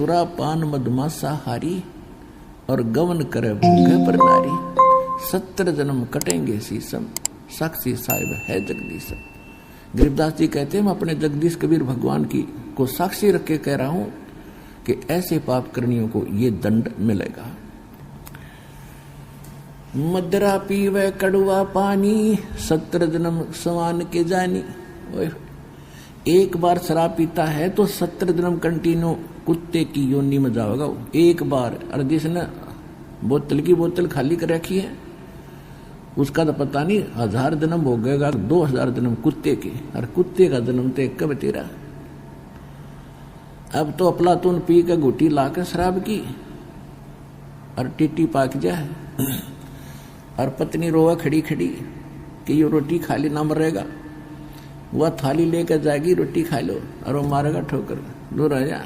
सुरापान मधमासा हारी और गवन करे भूखे पर नारी। 70 जन्म कटेंगे शीशम, साक्षी साहिब है जगदीशम। गरीबदास जी कहते हैं मैं अपने जगदीश कबीर भगवान की को साक्षी रख के कह रहा हूं कि ऐसे पाप करनियों को ये दंड मिलेगा। मदरा पीवे कड़वा पानी, 70 जन्म समान के जानी। एक बार शराब पीता है तो 70 जन्म कंटिन्यू कुत्ते की योनि में जाएगा एक बार। और जिसने बोतल की बोतल खाली कर रखी है उसका तो पता नहीं 1000 जन्म हो गएगा, 2000 जन्म कुत्ते के। और कुत्ते का जन्म तो एक कब तेरा। अब तो अफलातून पी के घुटी लाकर शराब की और टीटी पाक जाए और पत्नी रोवा खड़ी खड़ी कि ये रोटी खाली ना मरेगा। वह थाली लेकर जाएगी, रोटी खा लो, और वो मारेगा ठोकर, दूर आ जा।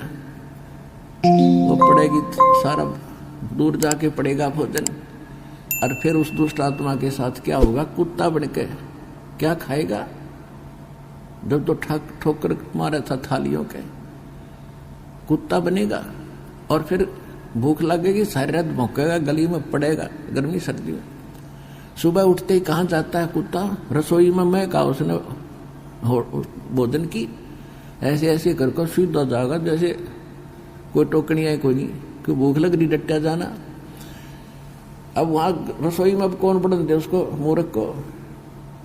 वो पड़ेगी सारा दूर जाके पड़ेगा भोजन। और फिर उस दुष्ट आत्मा के साथ क्या होगा, कुत्ता बन के क्या खाएगा। जब तो ठोकर मारा था थालियों के, कुत्ता बनेगा। और फिर भूख लगेगी, सारी रात भौंकेगा, गली में पड़ेगा गर्मी सर्दी में। सुबह उठते ही कहाँ जाता है कुत्ता, रसोई में। मैं कहा उसने भोजन की, ऐसे ऐसे करके सीधा जाएगा जैसे कोई टोकनी है कोई नहीं, कि भूख लग रही डट्टा जाना। अब वहां रसोई में अब कौन पढ़ दे उसको, मूर्ख को।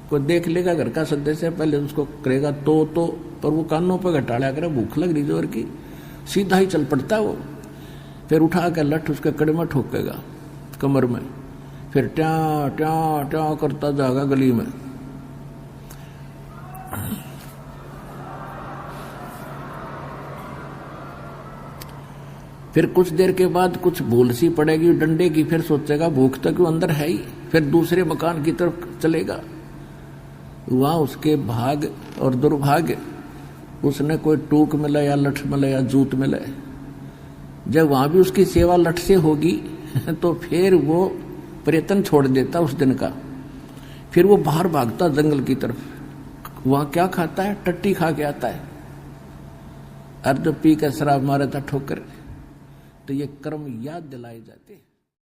कोई देख लेगा घर का सदस्य, पहले उसको करेगा तो पर वो कानों पर घटाड़ा करे, भूख लग रही जोर की, सीधा ही चल पड़ता वो। फिर उठा कर लठ उसके कड़े में ठोकेगा कमर में, फिर ट्या ट्या ट्या करता जाएगा गली में। फिर कुछ देर के बाद कुछ भूल सी पड़ेगी डंडे की, फिर सोचेगा भूख तो क्यों अंदर है ही, फिर दूसरे मकान की तरफ चलेगा। वहां उसके भाग और दुर्भाग्य, उसने कोई टूक मिले या लठ मिले या जूत मिले। जब वहां भी उसकी सेवा लठ से होगी तो फिर वो प्रयत्न छोड़ देता उस दिन का। फिर वो बाहर भागता जंगल की तरफ। वहां क्या खाता है, टट्टी खा के आता है। और जब पी कर शराब मारा था ठोकर, तो ये कर्म याद दिलाए जाते।